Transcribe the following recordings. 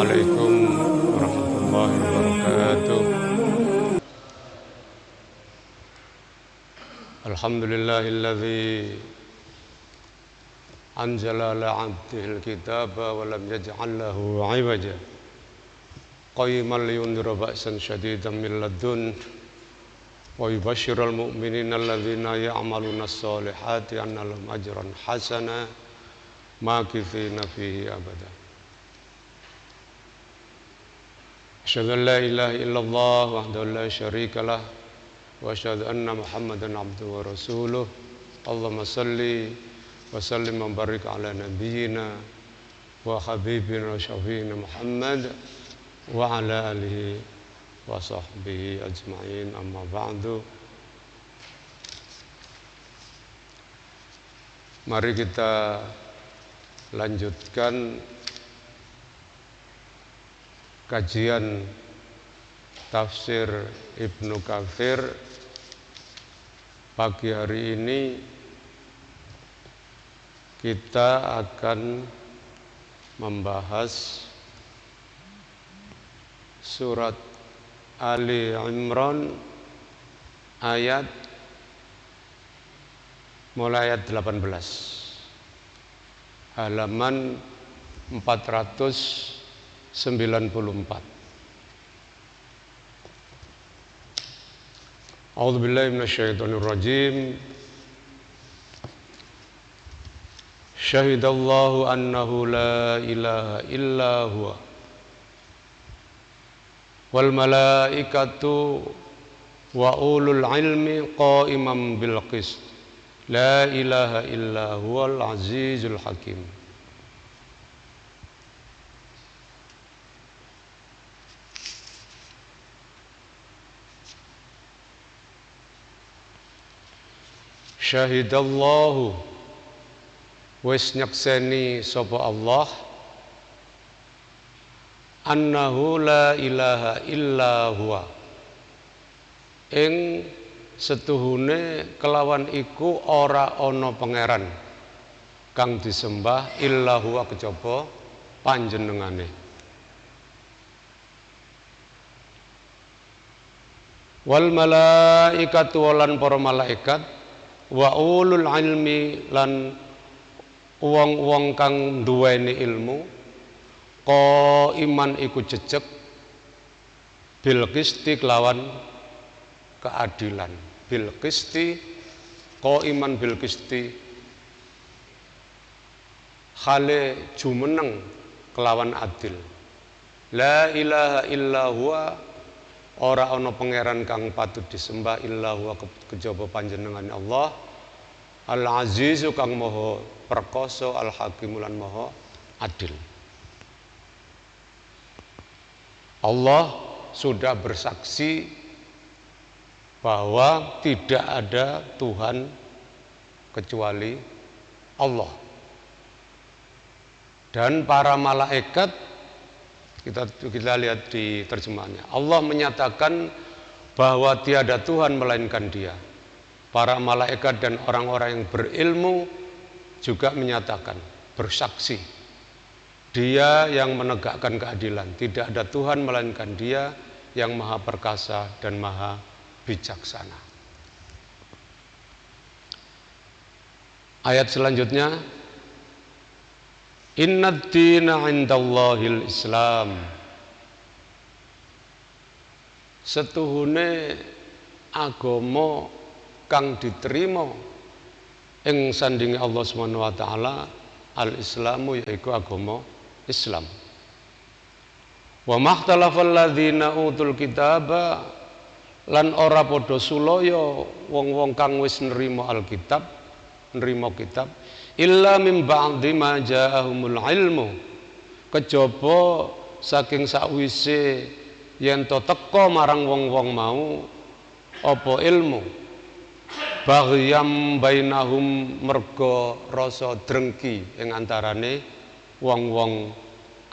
Assalamualaikum warahmatullahi wabarakatuh. Alhamdulillahilladzi anzala ala 'abdihil kitaba wa lam yaj'al lahu 'iwaja qayyiman liyundhira ba'san syadidan min ladun wa yubashshiral mu'minina alladzina ya'maluna sholihati anna lahum ajran hasana makithina fihi abada. Asyhadu an la ilaha illallah wahdahu la syarikalah wa asyhadu anna Muhammadan abduhu wa rasuluh. Allahumma salli wa sallim wa barik ala nabiyyina wa habibina wa syafiina Muhammad wa ala alihi wa sahbihi ajma'in, amma ba'du. Mari kita lanjutkan kajian tafsir Ibnu Katsir. Pagi hari ini kita akan membahas surat Ali Imran mulai ayat 18, halaman 494. A'udzu billahi minasyaitonir rajim. Syahidallahu annahu la ilaha illa huwa wal malaikatu wa ulul ilmi qa'iman bil qist. La ilaha illa huwal azizul hakim. Syahidallahu, wis nyekseni sapa Allah, annahu la ilaha illa huwa, ing setuhune kelawan iku ora ana pangeran kang disembah illa huwa kejaba panjenengane. Wal malaikatu lan para malaikat, wa ulul ilmi lan wong-wong kang duweni ilmu, qaiman iku jejeg bil qisti kelawan keadilan. Bil qisti, qaiman bil qisti, hale jumeneng kelawan adil. La ilaha illa huwa, ora ana pangeran kang patut disembah illa huwa kejaba panjenengan Allah, Al-Azizu kang maha perkasa, Al-Hakim lan maha adil. Allah sudah bersaksi bahwa tidak ada Tuhan kecuali Allah. Dan para malaikat, kita lihat di terjemahannya, Allah menyatakan bahwa tiada Tuhan melainkan Dia. Para malaikat dan orang-orang yang berilmu juga menyatakan, bersaksi, Dia yang menegakkan keadilan. Tidak ada Tuhan melainkan Dia yang maha perkasa dan maha bijaksana. Ayat selanjutnya, Innad dina indallahil Islam. Setuhune agama kang diterima ing sandinge Allah Subhanahu wa taala al-Islamu, yaiku agama Islam. Wa mahtalafal ladzina utul kitaba, lan ora padha sulaya wong-wong kang wis nrimo Alkitab, nrimo kitab, illa mim ba'di ma ja'ahumul ilmu, kejaba saking sakwise yen to teka marang wong-wong mau apa ilmu, baghyam bainahum, merga rasa drengki ing antarane wong-wong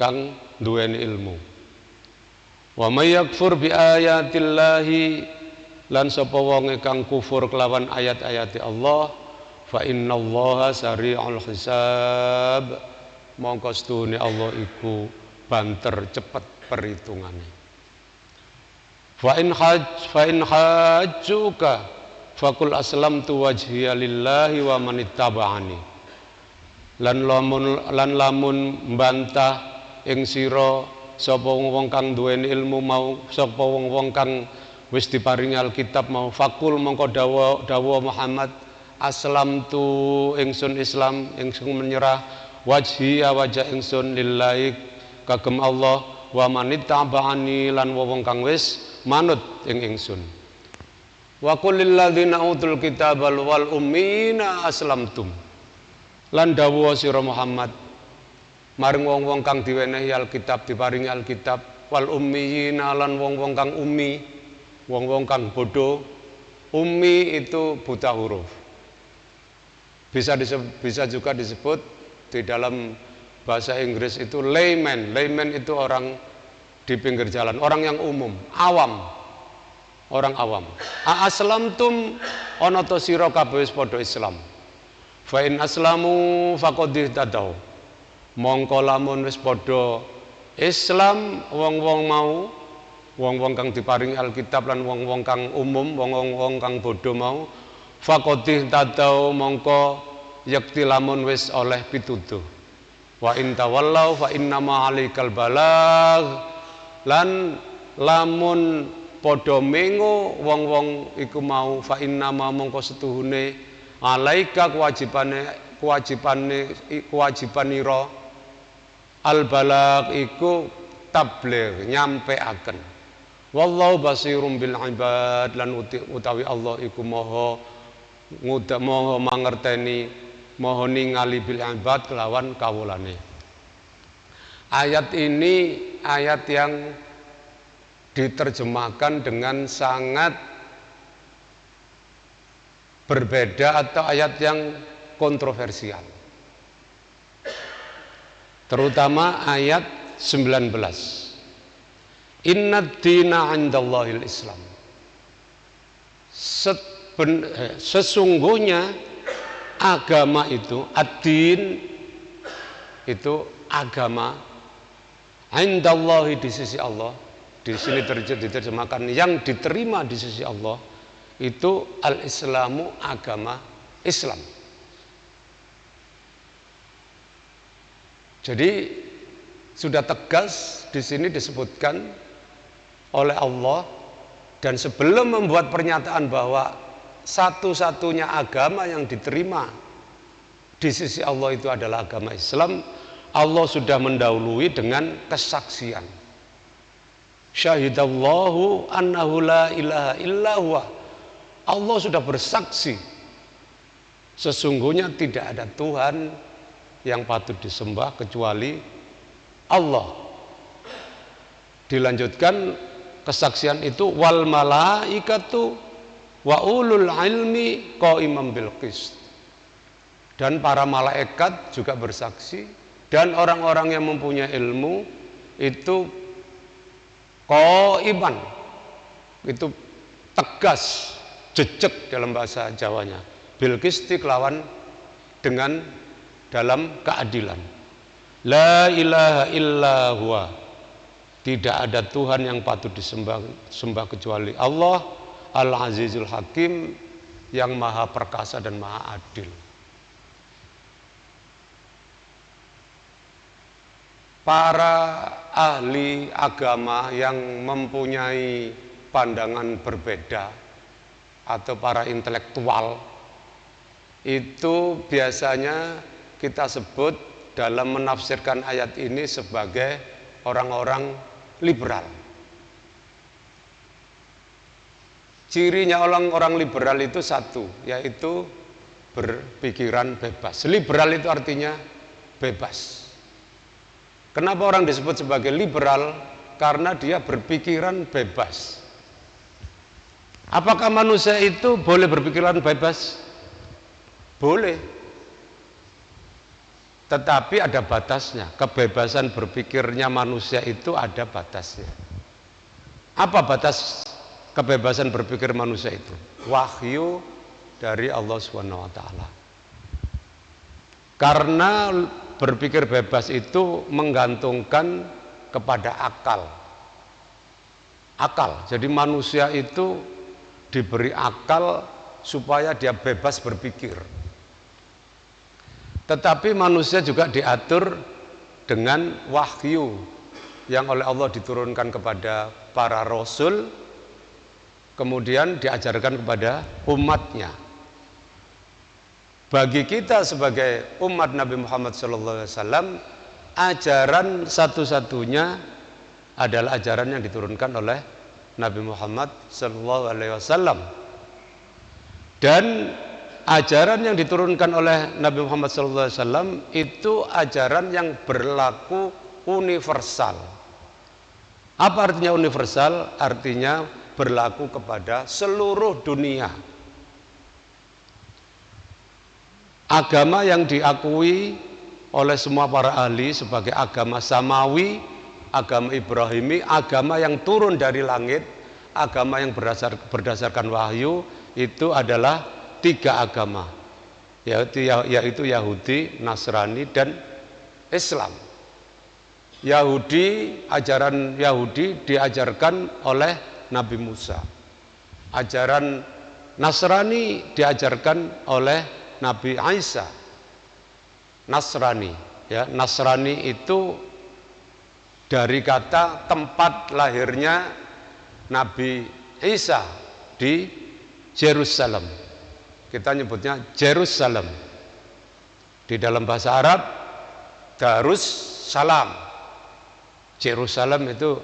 kang duweni ilmu. Wa may yakfur bi ayatillahi, lan sapa wonge kang kufur kelawan ayat-ayati Allah, fa innallaha sari'ul hisab, mongko setuhune Allah iku banter cepat perhitungannya. Fa in hajjuka faqul aslamtu wajhiya lillahi wa man ittaba'ani. Lan lamun mbantah ing sira sapa wong kang duweni ilmu mau, sapa wong kang wis diparingi Alkitab mau, fakul mongko dawa Muhammad, aslamtu ingsun Islam, ingsun menyerah wajhi wajah ingsun lillahi kagem Allah, wa manittaba'ani lan wong kang wis manut ing ingsun. Wa qul lil ladzina utul kitaba wal ummina aslamtum. Lan dawuh sira Muhammad maring wong-wong kang diwenehi Alkitab, diparingi Alkitab, wal ummiyina lan wong-wong kang ummi, wong-wong kang bodoh. Ummi itu buta huruf. Bisa juga disebut di dalam bahasa Inggris itu layman. Layman itu orang di pinggir jalan, orang yang umum, awam. Orang awam. Aslamtum ana ta sira kabeh wis padha Islam. Fa in aslamu faqad ihtadaw. Mongko lamun wis padha Islam wong-wong mau, wong-wong kang diparingi Alkitab lan wong-wong kang umum, wong-wong kang bodho mau, faqad ihtadaw mongko yakti lamun wis oleh pituduh. Wa in tawallau fa innama alaikal balagh. Lan lamun padha mengo wong-wong iku mau, fa innama mongko setuhune alaika kewajibanira al balagh iku tabligh, nyampeaken. Wallahu basirum bil ibad, lan utawi Allah iku maha mangerteni, maha ningali bil ibad kelawan kawulane. Ayat ini ayat yang diterjemahkan dengan sangat berbeda atau ayat yang kontroversial. Terutama ayat 19. Innad dina 'indallahil Islam. Sesungguhnya agama itu, ad-din itu agama, 'indallahi di sisi Allah. Di sini diterjemahkan yang diterima di sisi Allah itu al-Islamu, agama Islam. Jadi sudah tegas di sini disebutkan oleh Allah, dan sebelum membuat pernyataan bahwa satu-satunya agama yang diterima di sisi Allah itu adalah agama Islam, Allah sudah mendahului dengan kesaksian. Syahidallahu annahu la ilaha illa huwa. Allah sudah bersaksi sesungguhnya tidak ada Tuhan yang patut disembah kecuali Allah. Dilanjutkan kesaksian itu, wal malaikatu wa ulul ilmi qaiman bil qist. Dan para malaikat juga bersaksi, dan orang-orang yang mempunyai ilmu itu qaiman, itu tegas, jejak dalam bahasa Jawanya, bil qisti kelawan dengan dalam keadilan. La ilaha illa huwa. Tidak ada Tuhan yang patut disembah kecuali Allah, Al-Azizul Hakim, yang maha perkasa dan maha adil. Para ahli agama yang mempunyai pandangan berbeda atau para intelektual itu biasanya kita sebut dalam menafsirkan ayat ini sebagai orang-orang liberal. Cirinya orang-orang liberal itu satu, yaitu berpikiran bebas. Liberal itu artinya bebas. Kenapa orang disebut sebagai liberal? Karena dia berpikiran bebas. Apakah manusia itu boleh berpikiran bebas? Boleh. Tetapi ada batasnya. Kebebasan berpikirnya manusia itu ada batasnya. Apa batas kebebasan berpikir manusia itu? Wahyu dari Allah SWT. Karena berpikir bebas itu menggantungkan kepada akal. Akal. Jadi manusia itu diberi akal supaya dia bebas berpikir. Tetapi manusia juga diatur dengan wahyu yang oleh Allah diturunkan kepada para rasul, kemudian diajarkan kepada umatnya. Bagi kita sebagai umat Nabi Muhammad SAW, ajaran satu-satunya adalah ajaran yang diturunkan oleh Nabi Muhammad SAW. Dan ajaran yang diturunkan oleh Nabi Muhammad SAW itu ajaran yang berlaku universal. Apa artinya universal? Artinya berlaku kepada seluruh dunia. Agama yang diakui oleh semua para ahli sebagai agama samawi, agama Ibrahimi, agama yang turun dari langit, agama yang berdasarkan wahyu, itu adalah 3 agama, yaitu Yahudi, Nasrani, dan Islam. Ajaran Yahudi diajarkan oleh Nabi Musa. Ajaran Nasrani diajarkan oleh Nabi Isa. Nasrani, ya, Nasrani itu dari kata tempat lahirnya Nabi Isa di Yerusalem. Kita nyebutnya Jerusalem. Di dalam bahasa Arab Darus Salam. Jerusalem itu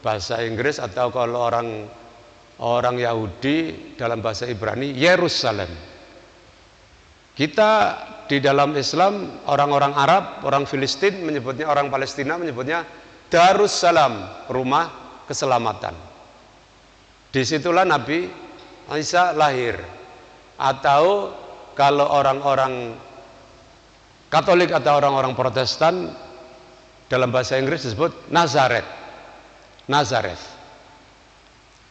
bahasa Inggris, atau kalau orang Yahudi dalam bahasa Ibrani Yerusalem. Kita di dalam Islam, orang-orang Arab, orang Filistin menyebutnya, orang Palestina menyebutnya Darussalam, rumah keselamatan. Disitulah Nabi Isa lahir. Atau kalau orang-orang Katolik atau orang-orang Protestan dalam bahasa Inggris disebut Nazareth. Nazareth.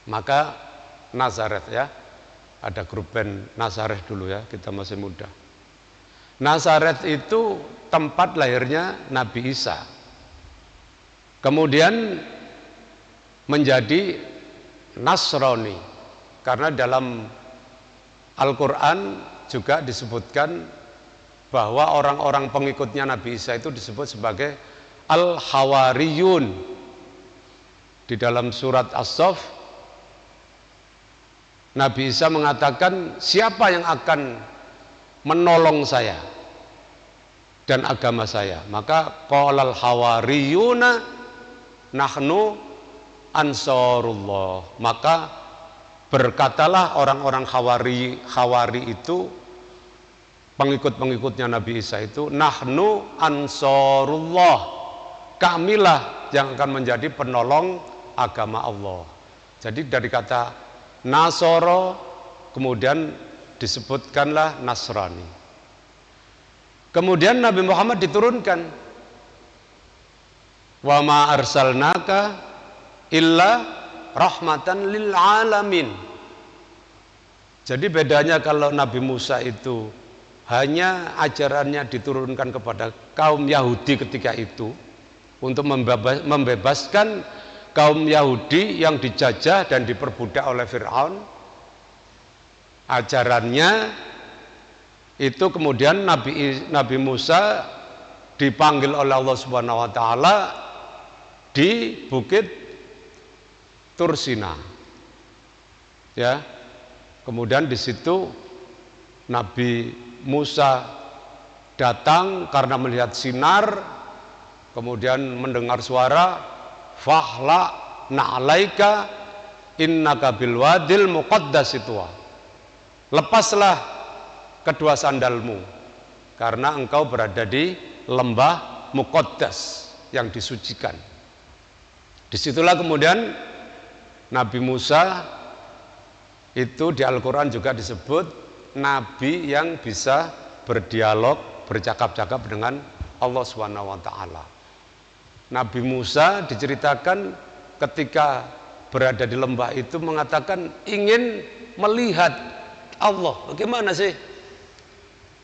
Maka Nazareth, ya. Ada grup band Nazareth dulu, ya, kita masih muda. Nazareth itu tempat lahirnya Nabi Isa. Kemudian menjadi Nasrani, karena dalam Al-Quran juga disebutkan bahwa orang-orang pengikutnya Nabi Isa itu disebut sebagai Al-Hawariyun. Di dalam surat As-Saff, Nabi Isa mengatakan, siapa yang akan menolong saya dan agama saya? Maka qalal hawariyuna nahnu ansarullah. Maka berkatalah orang-orang Hawari itu, pengikut-pengikutnya Nabi Isa itu, nahnu ansarullah, kamilah yang akan menjadi penolong agama Allah. Jadi dari kata Nasoro kemudian disebutkanlah Nasrani. Kemudian Nabi Muhammad diturunkan, wa ma arsalnaka illa rahmatan lil alamin. Jadi bedanya kalau Nabi Musa itu hanya ajarannya diturunkan kepada kaum Yahudi ketika itu untuk membebaskan kaum Yahudi yang dijajah dan diperbudak oleh Fir'aun. Ajarannya itu kemudian Nabi Musa dipanggil oleh Allah Subhanahu wa taala di Bukit Tursina. Ya. Kemudian di situ Nabi Musa datang karena melihat sinar, kemudian mendengar suara, fahla na'alaika innaka bil wadil muqaddas itwa. Lepaslah kedua sandalmu karena engkau berada di lembah muqaddas yang disucikan. Disitulah kemudian Nabi Musa itu di Al-Quran juga disebut Nabi yang bisa berdialog, bercakap-cakap dengan Allah Subhanahu wa ta'ala. Nabi Musa diceritakan ketika berada di lembah itu mengatakan ingin melihat Allah. Bagaimana sih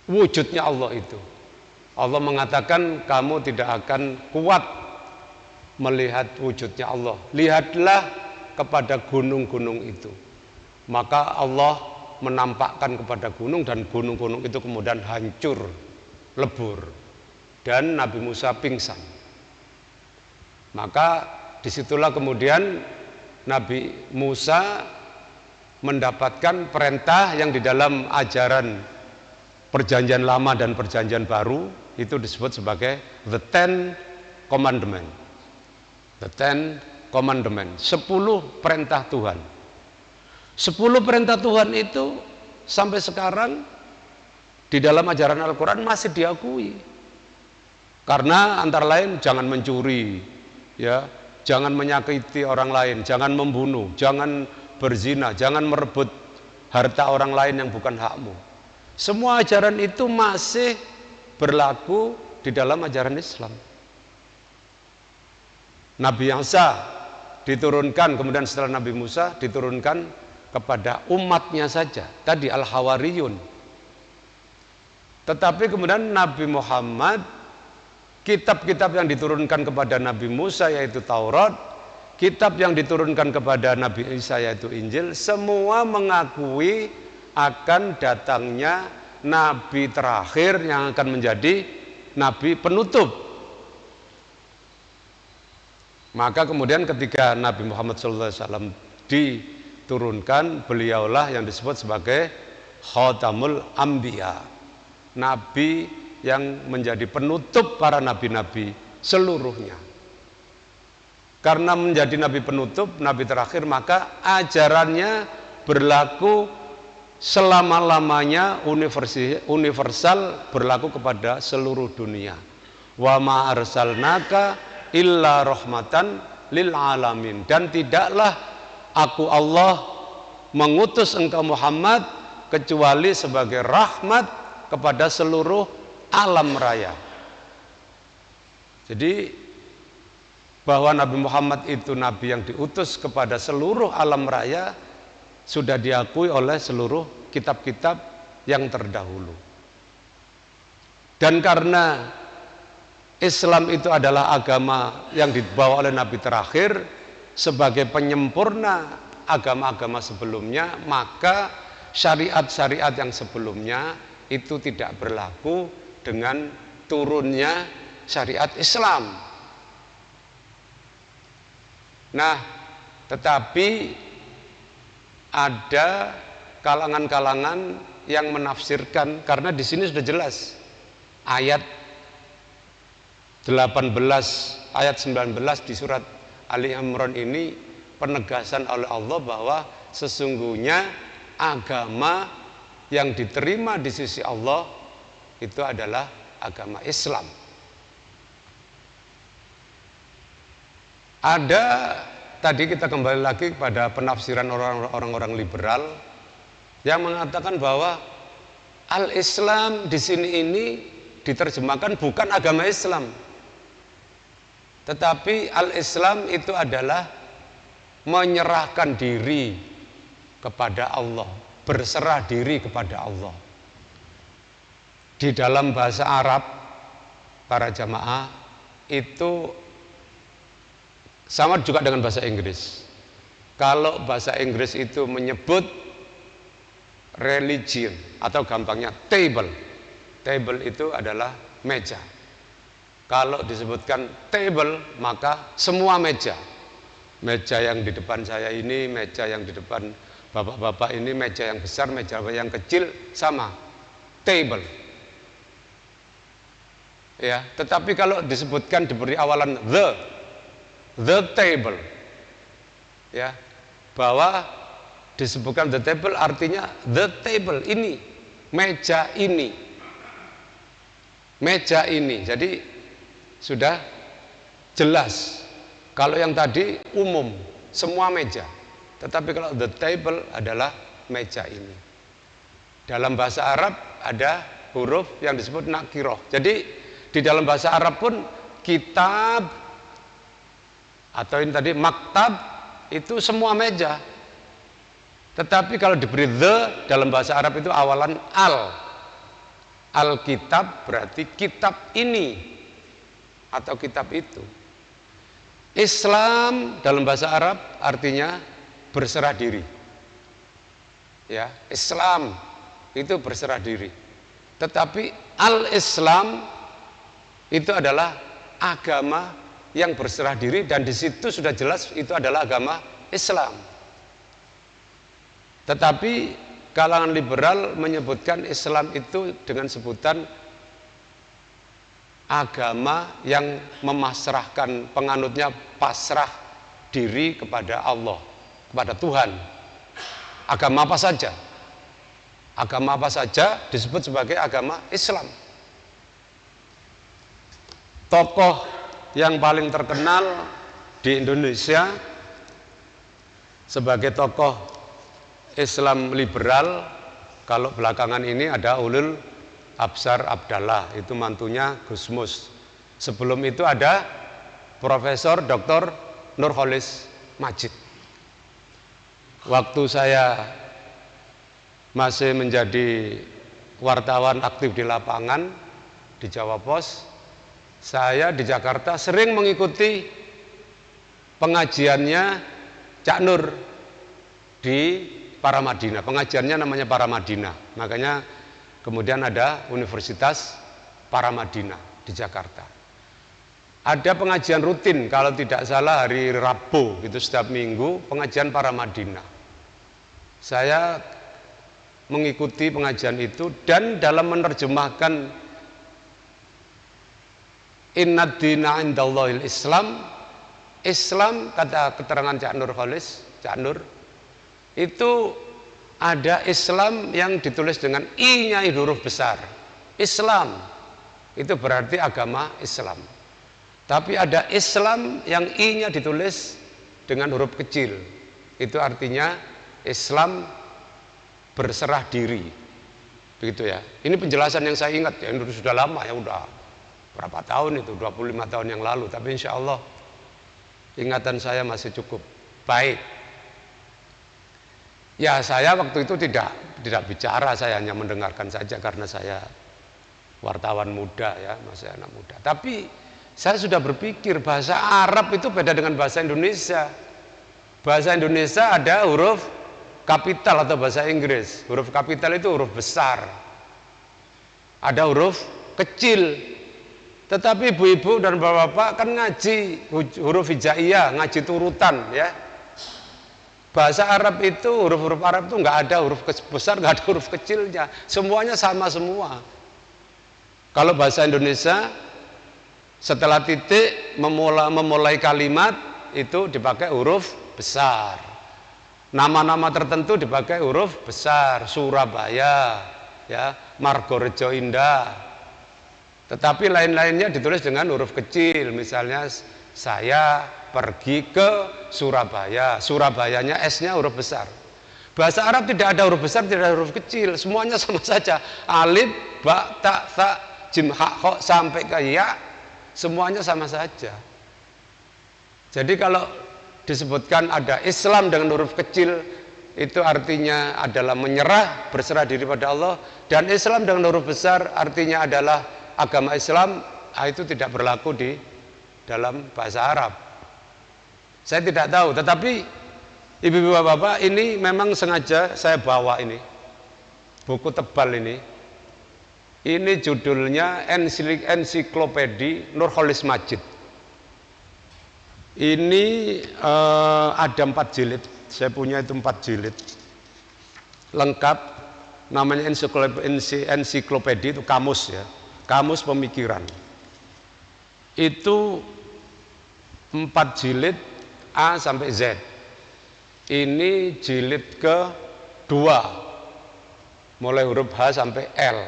wujudnya Allah itu? Allah mengatakan kamu tidak akan kuat melihat wujudnya Allah. Lihatlah kepada gunung-gunung itu. Maka Allah menampakkan kepada gunung dan gunung-gunung itu kemudian hancur, lebur. Dan Nabi Musa pingsan. Maka disitulah kemudian Nabi Musa mendapatkan perintah yang di dalam ajaran Perjanjian Lama dan Perjanjian Baru itu disebut sebagai The Ten Commandment. The Ten Commandment, 10 perintah Tuhan. 10 perintah Tuhan itu sampai sekarang di dalam ajaran Al-Quran masih diakui. Karena antara lain jangan mencuri, ya, jangan menyakiti orang lain, jangan membunuh, jangan berzina, jangan merebut harta orang lain yang bukan hakmu. Semua ajaran itu masih berlaku di dalam ajaran Islam. Nabi Isa diturunkan, kemudian setelah Nabi Musa diturunkan kepada umatnya saja. Tadi Al-Hawariyun. Tetapi kemudian Nabi Muhammad, kitab-kitab yang diturunkan kepada Nabi Musa yaitu Taurat, kitab yang diturunkan kepada Nabi Isa yaitu Injil, semua mengakui akan datangnya Nabi terakhir yang akan menjadi Nabi penutup. Maka kemudian ketika Nabi Muhammad SAW diturunkan, beliaulah yang disebut sebagai Khatamul Anbiya, Nabi yang menjadi penutup para nabi-nabi seluruhnya. Karena menjadi nabi penutup, nabi terakhir, maka ajarannya berlaku selama-lamanya, universal, berlaku kepada seluruh dunia. Wa ma arsalnaka illa rahmatan lil alamin. Dan tidaklah aku Allah mengutus engkau Muhammad kecuali sebagai rahmat kepada seluruh alam raya. Jadi bahwa Nabi Muhammad itu Nabi yang diutus kepada seluruh alam raya sudah diakui oleh seluruh kitab-kitab yang terdahulu. Dan karena Islam itu adalah agama yang dibawa oleh Nabi terakhir sebagai penyempurna agama-agama sebelumnya, maka syariat-syariat yang sebelumnya itu tidak berlaku dengan turunnya syariat Islam. Nah, tetapi ada kalangan-kalangan yang menafsirkan, karena di sini sudah jelas ayat 18, ayat 19 di surat Ali Imran ini penegasan oleh Allah bahwa sesungguhnya agama yang diterima di sisi Allah itu adalah agama Islam. Ada, tadi kita kembali lagi kepada penafsiran orang-orang liberal yang mengatakan bahwa Al-Islam di sini ini diterjemahkan bukan agama Islam, tetapi Al-Islam itu adalah menyerahkan diri kepada Allah, berserah diri kepada Allah. Di dalam bahasa Arab, para jamaah, itu sama juga dengan bahasa Inggris. Kalau bahasa Inggris itu menyebut religion, atau gampangnya table. Table itu adalah meja. Kalau disebutkan table, maka semua meja. Meja yang di depan saya ini, meja yang di depan bapak-bapak ini, meja yang besar, meja yang kecil, sama. Table. Ya, tetapi kalau disebutkan diberi awalan the table, ya, bahwa disebutkan the table artinya the table ini, meja ini, meja ini. Jadi sudah jelas. Kalau yang tadi umum, semua meja. Tetapi kalau the table adalah meja ini. Dalam bahasa Arab ada huruf yang disebut nakiroh. Jadi di dalam bahasa Arab pun kitab atau ini tadi maktab itu semua meja. Tetapi kalau diberi the dalam bahasa Arab itu awalan al. Alkitab berarti kitab ini atau kitab itu. Islam dalam bahasa Arab artinya berserah diri. Ya, Islam itu berserah diri. Tetapi al-Islam itu adalah agama yang berserah diri, dan di situ sudah jelas itu adalah agama Islam. Tetapi kalangan liberal menyebutkan Islam itu dengan sebutan agama yang memasrahkan penganutnya pasrah diri kepada Allah, kepada Tuhan. Agama apa saja? Agama apa saja disebut sebagai agama Islam. Tokoh yang paling terkenal di Indonesia sebagai tokoh Islam liberal kalau belakangan ini ada Ulul Absar Abdallah, itu mantunya Gus Mus. Sebelum itu ada Profesor Dr. Nurholis Majid. Waktu saya masih menjadi wartawan aktif di lapangan di Jawa Pos, saya di Jakarta sering mengikuti pengajiannya Cak Nur di Paramadina. Pengajiannya namanya Paramadina. Makanya kemudian ada Universitas Paramadina di Jakarta. Ada pengajian rutin, kalau tidak salah hari Rabu, itu setiap minggu, pengajian Paramadina. Saya mengikuti pengajian itu, dan dalam menerjemahkan Innad dina indallahil Islam, Islam, kata keterangan Cak Nur Kholis, Cak Nur, itu ada Islam yang ditulis dengan I-nya huruf besar. Islam itu berarti agama Islam. Tapi ada Islam yang I-nya ditulis dengan huruf kecil. Itu artinya Islam berserah diri. Begitu ya. Ini penjelasan yang saya ingat ya, itu sudah lama ya, udah berapa tahun itu, 25 tahun yang lalu. Tapi insya Allah ingatan saya masih cukup baik. Ya, saya waktu itu tidak bicara, saya hanya mendengarkan saja karena saya wartawan muda ya, masih anak muda. Tapi saya sudah berpikir bahasa Arab itu beda dengan bahasa Indonesia. Bahasa Indonesia ada huruf kapital atau bahasa Inggris. Huruf kapital itu huruf besar. Ada huruf kecil. Tetapi ibu-ibu dan bapak-bapak kan ngaji huruf hijaiyah, ngaji turutan ya. Bahasa Arab itu, huruf-huruf Arab itu nggak ada huruf besar, nggak ada huruf kecilnya. Semuanya sama semua. Kalau bahasa Indonesia, setelah titik memulai kalimat itu dipakai huruf besar. Nama-nama tertentu dipakai huruf besar, Surabaya, ya, Margorejo Indah. Tetapi lain-lainnya ditulis dengan huruf kecil. Misalnya saya pergi ke Surabaya, Surabayanya S-nya huruf besar. Bahasa Arab tidak ada huruf besar, tidak ada huruf kecil, semuanya sama saja. Alif, ba, ta, tha, jim, ha, kho, sampai ke ya, semuanya sama saja. Jadi kalau disebutkan ada Islam dengan huruf kecil, itu artinya adalah menyerah, berserah diri pada Allah. Dan Islam dengan huruf besar artinya adalah agama Islam. Itu tidak berlaku di dalam bahasa Arab. Saya tidak tahu, tetapi ibu-ibu bapak, ini memang sengaja saya bawa ini buku tebal ini. Ini judulnya Ensiklopedi Nurholis Majid. Ini ada 4 jilid. Saya punya itu 4 jilid lengkap. Namanya ensiklopedi, itu kamus ya, kamus pemikiran. Itu 4 jilid A sampai Z. Ini jilid ke-2, mulai huruf H sampai L.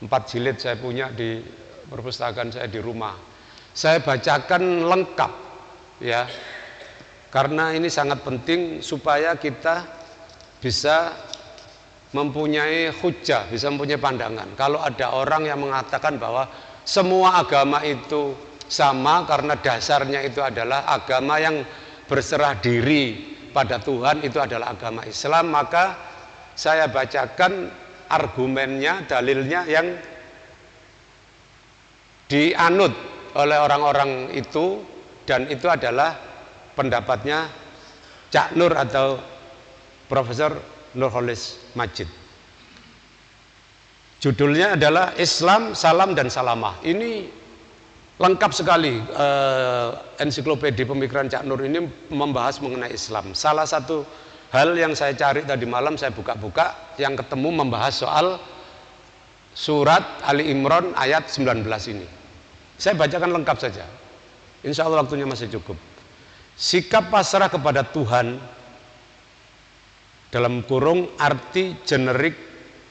4 jilid saya punya di perpustakaan saya di rumah. Saya bacakan lengkap ya, karena ini sangat penting supaya kita bisa mempunyai hujjah, bisa mempunyai pandangan. Kalau ada orang yang mengatakan bahwa semua agama itu sama karena dasarnya itu adalah agama yang berserah diri pada Tuhan, itu adalah agama Islam, maka saya bacakan argumennya, dalilnya yang dianut oleh orang-orang itu dan itu adalah pendapatnya Cak Nur atau Profesor Nurholis Majid. Judulnya adalah Islam, Salam dan Salamah. Ini lengkap sekali, ensiklopedia pemikiran Cak Nur ini membahas mengenai Islam. Salah satu hal yang saya cari tadi malam, saya buka-buka, yang ketemu membahas soal surat Ali Imran ayat 19 ini. Saya bacakan lengkap saja, insya Allah waktunya masih cukup. Sikap pasrah kepada Tuhan, dalam kurung arti generik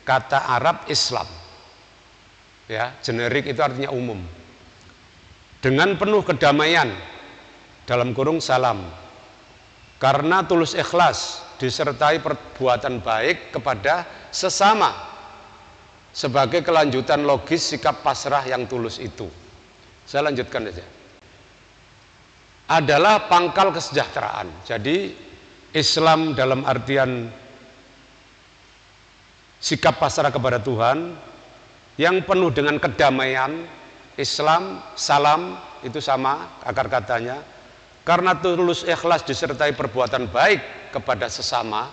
kata Arab Islam, ya, generik itu artinya umum, dengan penuh kedamaian, dalam kurung salam, karena tulus ikhlas disertai perbuatan baik kepada sesama sebagai kelanjutan logis sikap pasrah yang tulus itu. Saya lanjutkan saja. Adalah pangkal kesejahteraan. Jadi Islam dalam artian sikap pasrah kepada Tuhan yang penuh dengan kedamaian. Islam, salam itu sama akar katanya, karena tulus ikhlas disertai perbuatan baik kepada sesama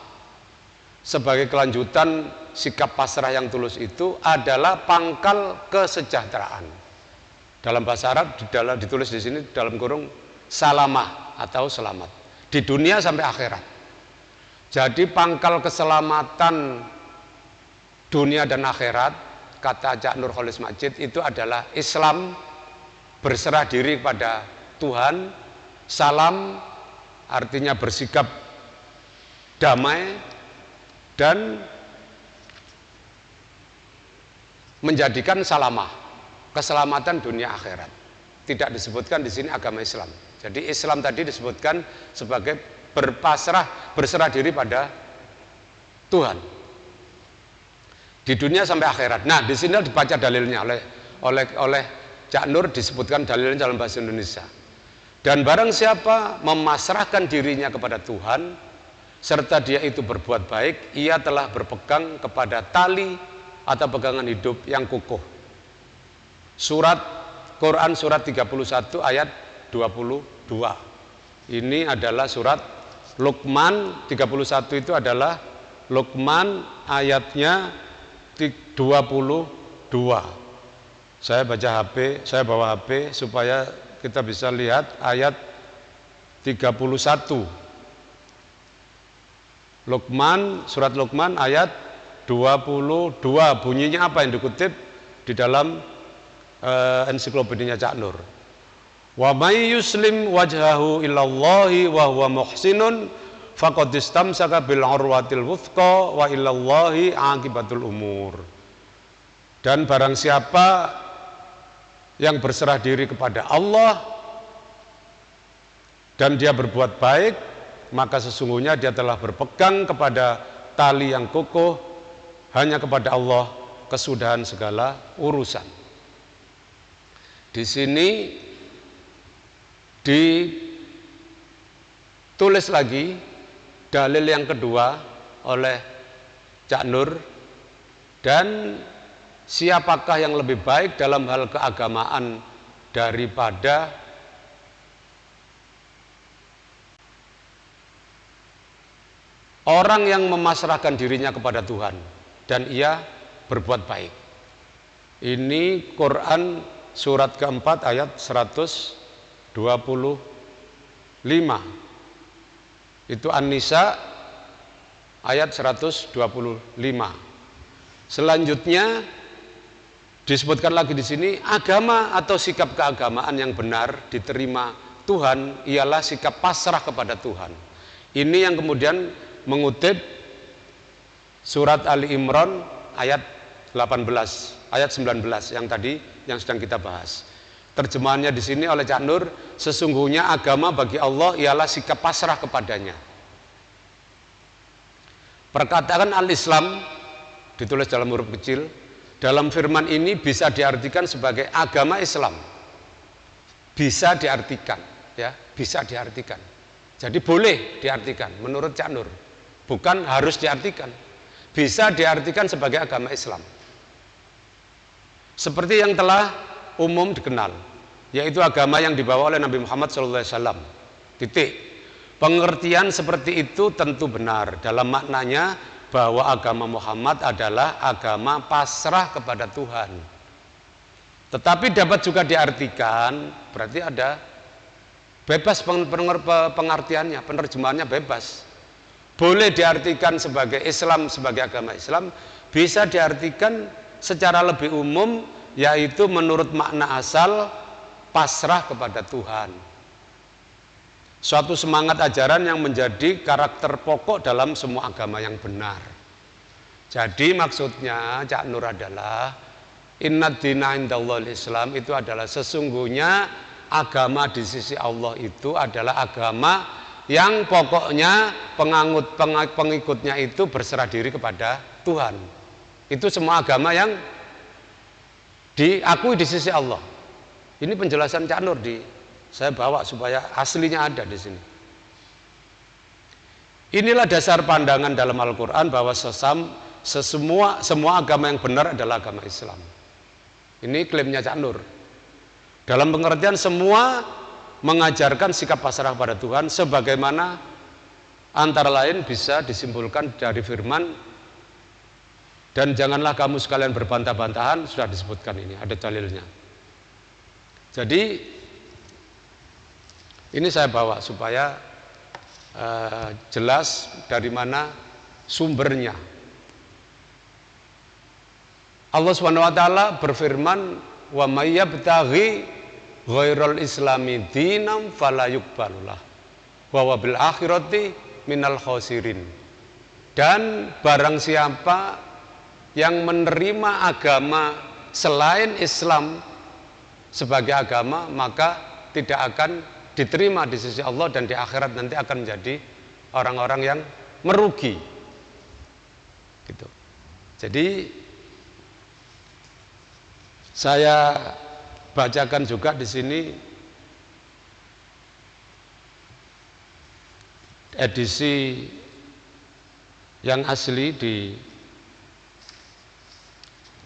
sebagai kelanjutan sikap pasrah yang tulus itu adalah pangkal kesejahteraan. Dalam bahasa Arab ditulis di sini dalam kurung salamah atau selamat di dunia sampai akhirat. Jadi pangkal keselamatan dunia dan akhirat, kata Cak Nurholis Majid, itu adalah Islam, berserah diri pada Tuhan, salam artinya bersikap damai, dan menjadikan salamah, keselamatan dunia akhirat. Tidak disebutkan di sini agama Islam. Jadi Islam tadi disebutkan sebagai berserah diri pada Tuhan di dunia sampai akhirat. Nah, di sini dibaca dalilnya oleh Cak Nur, disebutkan dalilnya dalam bahasa Indonesia. Dan barang siapa memasrahkan dirinya kepada Tuhan serta dia itu berbuat baik, ia telah berpegang kepada tali atau pegangan hidup yang kukuh. Surat Quran surat 31 ayat 22. Ini adalah surat Luqman 31, itu adalah Luqman ayatnya 22. Saya baca HP, saya bawa HP supaya kita bisa lihat ayat 31. Luqman, surat Luqman ayat 22. Bunyinya apa yang dikutip di dalam ensiklopedianya Cak Nur? Wa may yuslim wajhahu ilallahi wa huwa muhsinun faqad istamsaka bil urwatil wuthqa wa ilallahi aqibatul umur. Dan barang siapa yang berserah diri kepada Allah dan dia berbuat baik, maka sesungguhnya dia telah berpegang kepada tali yang kokoh, hanya kepada Allah kesudahan segala urusan. Di sini ditulis lagi dalil yang kedua oleh Cak Nur, dan siapakah yang lebih baik dalam hal keagamaan daripada orang yang memasrahkan dirinya kepada Tuhan dan ia berbuat baik. Ini Quran surat keempat ayat 125. Itu An-Nisa ayat 125. Selanjutnya disebutkan lagi di sini, agama atau sikap keagamaan yang benar diterima Tuhan ialah sikap pasrah kepada Tuhan. Ini yang kemudian mengutip surat Ali Imran ayat 18, ayat 19 yang tadi yang sedang kita bahas. Terjemahannya di sini oleh Cak Nur, sesungguhnya agama bagi Allah ialah sikap pasrah kepadanya. Perkataan al-Islam ditulis dalam huruf kecil, dalam firman ini bisa diartikan sebagai agama Islam. Bisa diartikan, ya, bisa diartikan. Jadi boleh diartikan menurut Cak Nur. Bukan harus diartikan. Bisa diartikan sebagai agama Islam. Seperti yang telah umum dikenal, yaitu agama yang dibawa oleh Nabi Muhammad SAW. Titik. Pengertian seperti itu tentu benar dalam maknanya bahwa agama Muhammad adalah agama pasrah kepada Tuhan. Tetapi dapat juga diartikan, berarti ada bebas pengertiannya, penerjemahannya bebas. Boleh diartikan sebagai Islam, sebagai agama Islam, bisa diartikan secara lebih umum, yaitu menurut makna asal pasrah kepada Tuhan. Suatu semangat ajaran yang menjadi karakter pokok dalam semua agama yang benar. Jadi maksudnya Cak Nur adalah innad dina indallahil Islam, itu adalah sesungguhnya agama di sisi Allah itu adalah agama yang pokoknya pengikutnya itu berserah diri kepada Tuhan. Itu semua agama yang diakui di sisi Allah. Ini penjelasan Cak Nur saya bawa supaya aslinya ada di sini. Inilah dasar pandangan dalam Al-Quran bahwa semua agama yang benar adalah agama Islam. Ini klaimnya Cak Nur. Dalam pengertian semua mengajarkan sikap pasrah pada Tuhan, sebagaimana antara lain bisa disimpulkan dari firman, dan janganlah kamu sekalian berbantah-bantahan, sudah disebutkan ini, ada dalilnya. Jadi ini saya bawa supaya jelas dari mana sumbernya. Allah Subhanahu wa taala berfirman, "Wa may yabtaghi ghairal islami dinam fala yuqbalulah wa huwa bil akhirati minal khosirin." Dan barang siapa yang menerima agama selain Islam sebagai agama, maka tidak akan diterima di sisi Allah, dan di akhirat nanti akan menjadi orang-orang yang merugi. Gitu. Jadi saya bacakan juga di sini edisi yang asli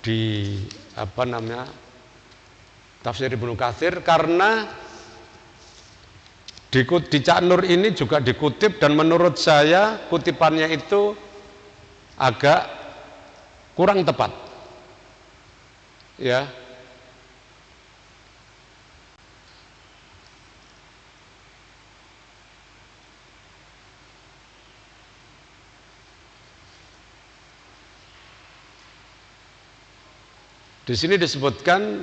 di apa namanya, Tafsir Ibnu Katsir, karena di Cak Nur ini juga dikutip, dan menurut saya kutipannya itu agak kurang tepat. Ya. Di sini disebutkan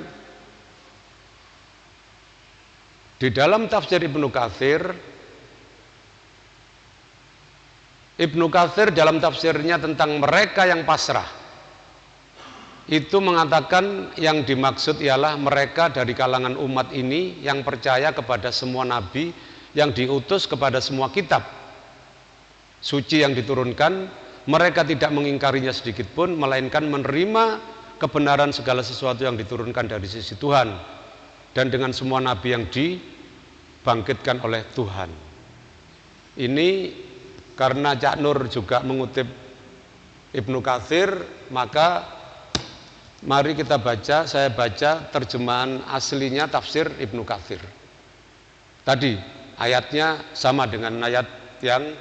di dalam tafsir Ibnu Katsir dalam tafsirnya tentang mereka yang pasrah, itu mengatakan yang dimaksud ialah mereka dari kalangan umat ini yang percaya kepada semua nabi yang diutus, kepada semua kitab suci yang diturunkan. Mereka tidak mengingkarinya sedikit pun, melainkan menerima kebenaran segala sesuatu yang diturunkan dari sisi Tuhan, dan dengan semua nabi yang dibangkitkan oleh Tuhan. Ini karena Cak Nur juga mengutip Ibnu Katsir, maka mari kita baca, saya baca terjemahan aslinya tafsir Ibnu Katsir. Tadi ayatnya sama dengan ayat yang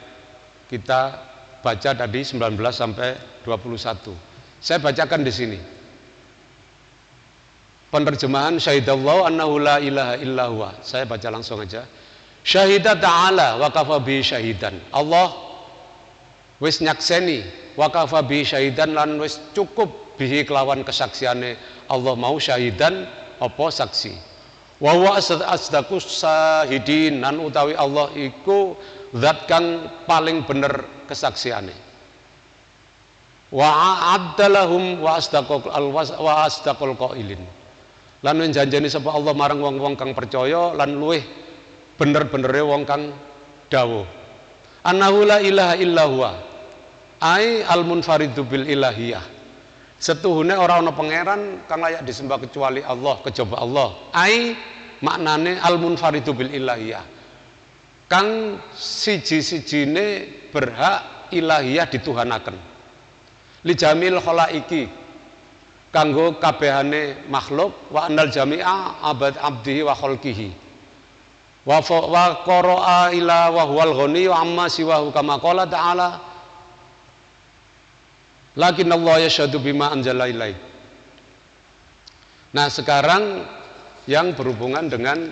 kita baca tadi 19 sampai 21. Saya bacakan di sini. Penerjemahan syahidallahu annahu la ilaha illa huwa. Saya baca langsung aja. Syahida ta'ala wa kafa bi syahidan. Allah wis nyakseni wa kafa bi syahidan, lan wis cukup bihi kelawan kesaksiane Allah mau syahidan apa saksi. Wa huwa asdaqus syahidin, nan utawi Allah iku zat kang paling bener kesaksiane. Wa a'addalahum wa asdaqul qailin. Lan njanjeni sapa Allah marang wong-wong kang percaya lan luweh bener-benere wong kang dawuh. Annahu la ilaha illa huwa, ai al munfaridu bil ilahiyah. Setuhune ora ana pangeran kang layak disembah kecuali Allah, kejaba Allah. Ai maknane al munfaridu bil ilahiyah, kang siji-sijine berhak ilahiyah dituhanaken. Li jamil khalaiki, kanggo kabehane makhluk wa annal jami'a abad abdihi wa khalqihi wa qara'a ila wa huwal ghani wa amma siwahu kama qala ta'ala lakin Allah yashhadu bima anzala ilaik. Nah sekarang yang berhubungan dengan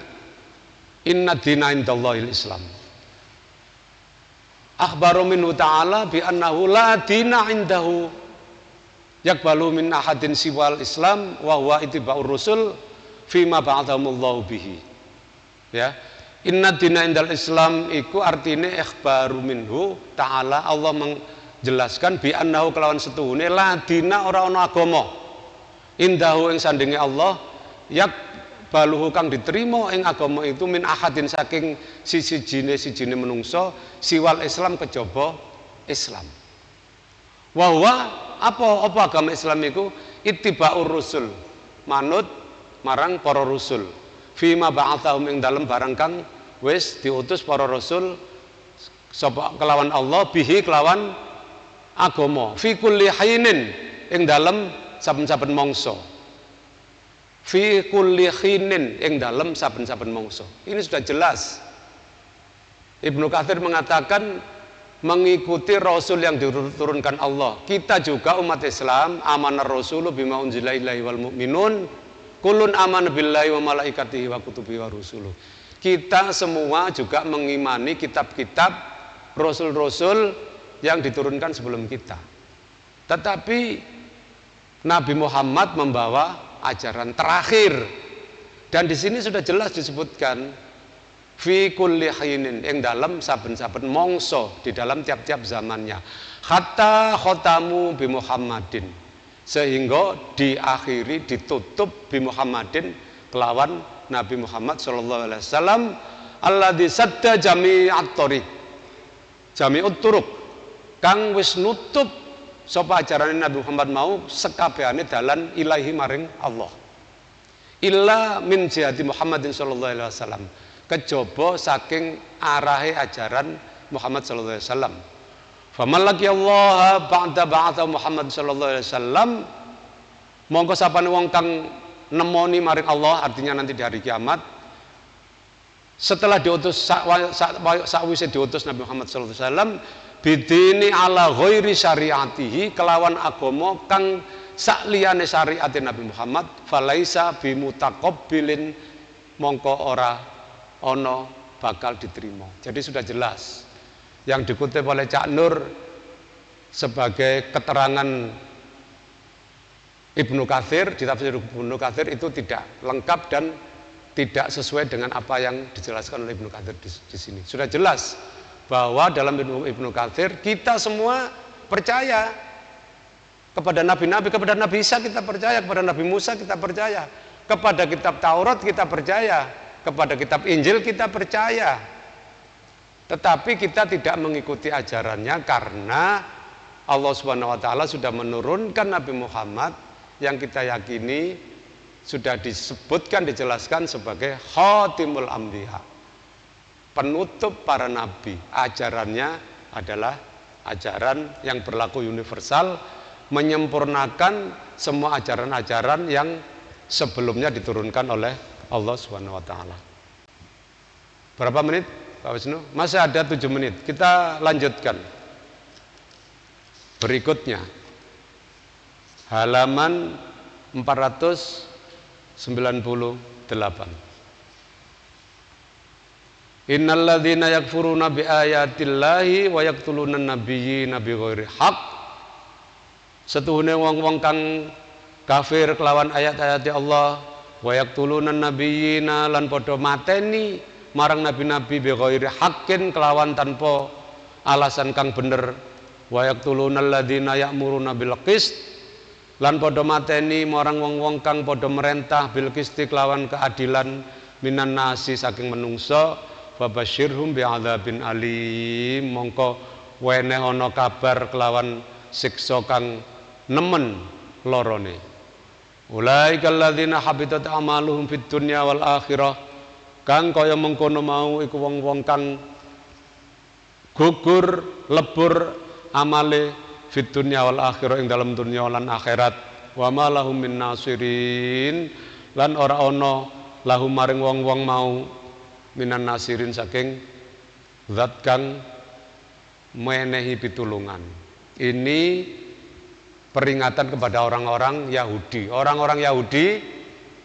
inna dina indallahil Islam. Akhbaru minhu ta'ala bi annahu la dina indahu yakbalu min ahadin siwal Islam wa huwa ittiba'ur rusul fima ba'athamullahu bihi. Ya. Inna dina indal Islam iku artine ikhbaru minhu ta'ala, Allah menjelaskan bi annahu kelawan setuhune la dina ora ana agama indahu ing sandinge Allah yak baluhu kang diterima ing agama itu min ahadin saking siji-jine menungso siwal Islam kejaba Islam. Wa huwa apa agama Islam iku ittiba'ur rusul, manut marang para rasul. Fima ba'athahum ing dalem barang kang wis diutus para rasul sapa kelawan Allah bihi kelawan agama. Fi kulli hinin ing dalem saben-saben mangsa. Fi kulli khinin ing dalem saben-saben mangsa. Ini sudah jelas. Ibnu Katsir mengatakan mengikuti rasul yang diturunkan Allah. Kita juga umat Islam amanar rasulu bima unzila ilaihi wal mu'minun kullun amana billahi wa malaikatihi wa kutubihi wa rusuluh. Kita semua juga mengimani kitab-kitab rasul-rasul yang diturunkan sebelum kita. Tetapi Nabi Muhammad membawa ajaran terakhir, dan di sini sudah jelas disebutkan fi kulli hinin ing dalam saben-saben mongso di dalam tiap-tiap zamannya hatta khotamu bi Muhammadin, sehingga diakhiri ditutup bi Muhammadin kelawan Nabi Muhammad sallallahu alaihi wasallam alladzi sadda jami'at thariq jami'ut turuq kang wis nutup sapa ajarane Nabi Muhammad mau sekabehane dalan ilahi maring Allah illa min jihati Muhammadin sallallahu alaihi wasallam, kejaba saking arahe ajaran Muhammad sallallahu alaihi wasallam. Faman laqiyallaha ba'da ba'atha Muhammad sallallahu alaihi wasallam, mongko sapane wong kang nemoni maring Allah, artinya nanti di hari kiamat setelah diutus sakwise diutus Nabi Muhammad sallallahu alaihi wasallam bidini ala ghairi syariatihi kelawan agama kang sakliyane syariat Nabi Muhammad falaisa bimutaqabbilin mongko ora ono bakal diterima. Jadi sudah jelas yang dikutip oleh Cak Nur sebagai keterangan Ibnu Katsir di tafsir Ibnu Katsir itu tidak lengkap dan tidak sesuai dengan apa yang dijelaskan oleh Ibnu Katsir di sini. Sudah jelas bahwa dalam Ibnu Katsir kita semua percaya kepada nabi-nabi, kepada Nabi Isa kita percaya, kepada Nabi Musa kita percaya, kepada kitab Taurat kita percaya, kepada kitab Injil kita percaya. Tetapi kita tidak mengikuti ajarannya karena Allah Subhanahu wa taala sudah menurunkan Nabi Muhammad yang kita yakini sudah disebutkan, dijelaskan sebagai khatimul anbiya, penutup para nabi. Ajarannya adalah ajaran yang berlaku universal, menyempurnakan semua ajaran-ajaran yang sebelumnya diturunkan oleh Allah Subhanahu wa taala. Berapa menit Pak Wisnu? Masih ada 7 menit. Kita lanjutkan. Berikutnya halaman 498. Innalladzina yakfuruna biayatillahi wa yaqtuluna nabiyyina bighairi haqq. Setuhune wong-wong kang kafir kelawan ayat-ayat Allah, wa yaqtuluna nabiyyina lan padha mateni marang nabi-nabi bighairi haqqin kelawan tanpa alasan kang bener, wa yaqtuluna alladzina ya'muruna bil qist lan padha mateni marang wong-wong kang padha merentah bil qisti kelawan keadilan minan nasi saking menungso, fabasyirhum bi'adzabin alim mongko weneh ana kabar kelawan siksa kang nemen lorone. Ulaikal ladzina habitat amaluhum fid dunya wal akhirah, kang kaya mengkono mau iku wong-wong kang gugur lebur amale fid dunya wal akhirah ing dalam dunya lan akhirat. wa ma lahum min nasirin lan ora ana lahum maring wong-wong mau minan nasirin saking zat kang menehi pitulungan. Ini peringatan kepada orang-orang Yahudi. Orang-orang Yahudi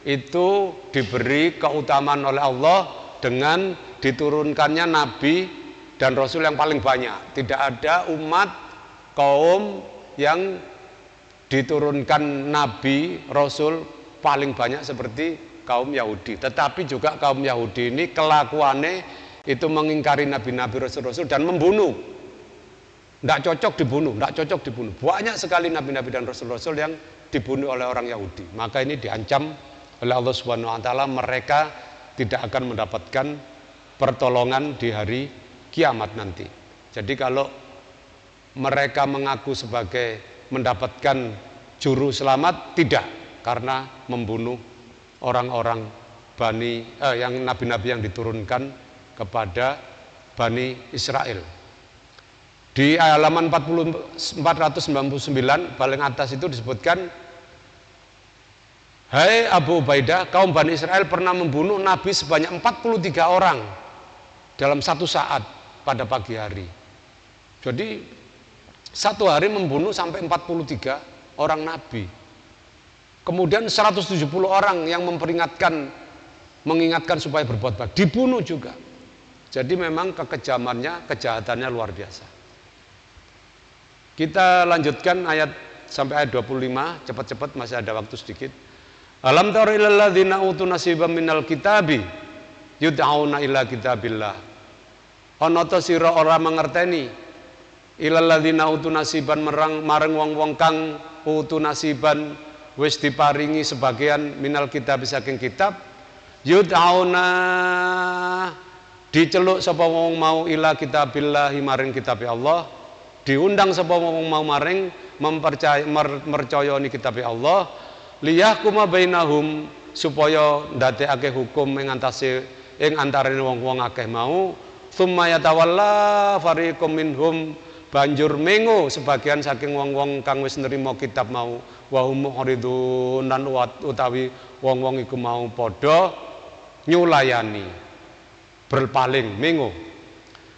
itu diberi keutamaan oleh Allah dengan diturunkannya nabi dan rasul yang paling banyak. Tidak ada umat kaum yang diturunkan nabi rasul paling banyak seperti kaum Yahudi. Tetapi juga kaum Yahudi ini kelakuannya itu mengingkari nabi-nabi rasul-rasul dan membunuh. Tidak cocok dibunuh. Banyak sekali nabi-nabi dan rasul-rasul yang dibunuh oleh orang Yahudi. Maka ini diancam oleh Allah Subhanahu wa taala, mereka tidak akan mendapatkan pertolongan di hari kiamat nanti. Jadi kalau mereka mengaku sebagai mendapatkan juru selamat, tidak, karena membunuh orang-orang yang nabi-nabi yang diturunkan kepada Bani Israel. Di halaman 499 paling atas itu disebutkan, hai Abu Ubaidah, kaum Bani Israel pernah membunuh Nabi sebanyak 43 orang dalam satu saat pada pagi hari. Jadi satu hari membunuh sampai 43 orang Nabi. Kemudian 170 orang yang mengingatkan supaya berbuat baik, dibunuh juga. Jadi memang kejahatannya luar biasa. Kita lanjutkan ayat sampai ayat 25, cepat-cepat masih ada waktu sedikit. Alam tara ilal ladzina utu nasiban minal kitabi yud'auna ila kitabillah. Ana ta sira ora mangerteni ilal ladzina utu nasiban marang wong-wong kang utu nasiban wis diparingi sebagian minal kitab saking kitab, yud'auna diceluk sapa wong mau ila kitabillah maring kitab Allah, diundang sapa wong mau maring mercayani kitab Allah, liyahkuma bainahum supaya ndadekake hukum ing antarané wong-wong akeh mau, tsumma yatawalla fariqum minhum banjur mengo sebagian saking wong-wong kang wis nerima kitab mau, wa hum mu'ridun lan utawi wong-wong iku mau padha nyulayani berpaling mengo.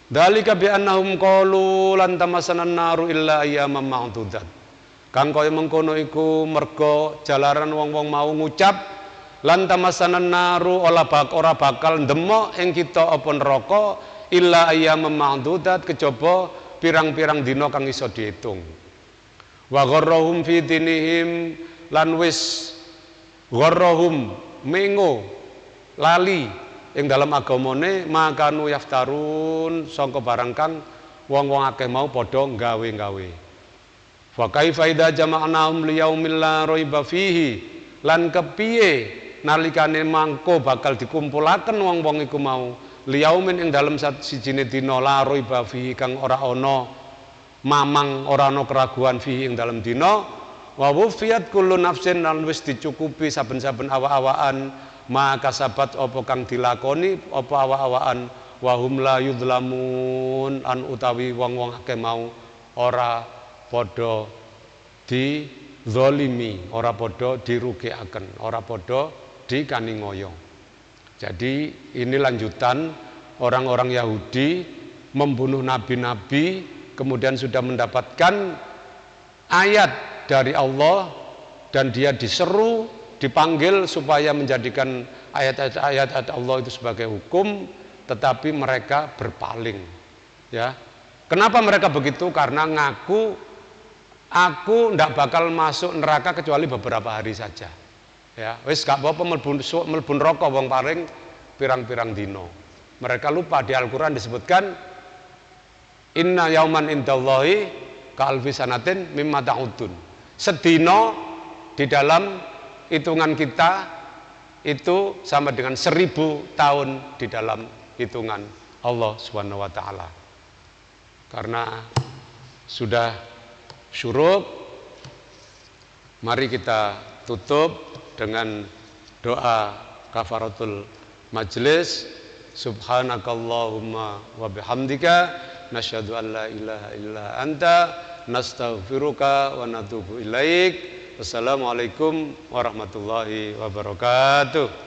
Dalika bi annahum qalu lan tamassanan naru illa ayyaman ma'dudat. Kang kaya mengkono iku merga jalaran wong-wong mau ngucap lan tamassanan naru ora bakal ndemok ing kita apa neraka illa ayyaman ma'dudat kejaba pirang-pirang dina kang iso diitung. Wa gharrahum fi dinihim lan wis gharrahum mengo lali ing dalam agamane makanu yaftarun sangka barang kang wong-wong akeh mau padha gawe-gawe. Fa kaifa idza jama'nahum liyaumil la raiba fihi lan kepiye nalikane mangko bakal dikumpulaken wong-wong iku mau liyaumin ing dalam sijine dina la raiba fihi kang ora ana mamang ora ana keraguan fihi ing dalam dina, wa wufiyat kullu nafsin lan wis dicukupi saben-saben awa-awaan maka sabat apa kang dilakoni apa awa-awaan, wahum la yudlamun an utawi wong-wong akeh mau ora padha dizalimi, ora padha dirugikaken, ora padha dikaningoyo. Jadi ini lanjutan orang-orang Yahudi membunuh nabi-nabi, kemudian sudah mendapatkan ayat dari Allah dan dia diseru, dipanggil supaya menjadikan ayat-ayat Allah itu sebagai hukum, tetapi mereka berpaling. Ya, kenapa mereka begitu? Karena ngaku aku ndak bakal masuk neraka kecuali beberapa hari saja. Ya, wis gak apa-apa mlebu neraka wong paring pirang-pirang dino. Mereka lupa di Al-Qur'an disebutkan inna yauman indallahi ka'alfi sanatin mimma ta'udun. Sedino di dalam hitungan kita itu sama dengan 1000 tahun di dalam hitungan Allah Subhanahu wa taala. Karena sudah syuruk, mari kita tutup dengan doa kafaratul majlis. Subhanakallahumma wa bihamdika nasyhadu an la ilaha illa anta nastaghfiruka wa natubu ilaik. Wassalamualaikum warahmatullahi wabarakatuh.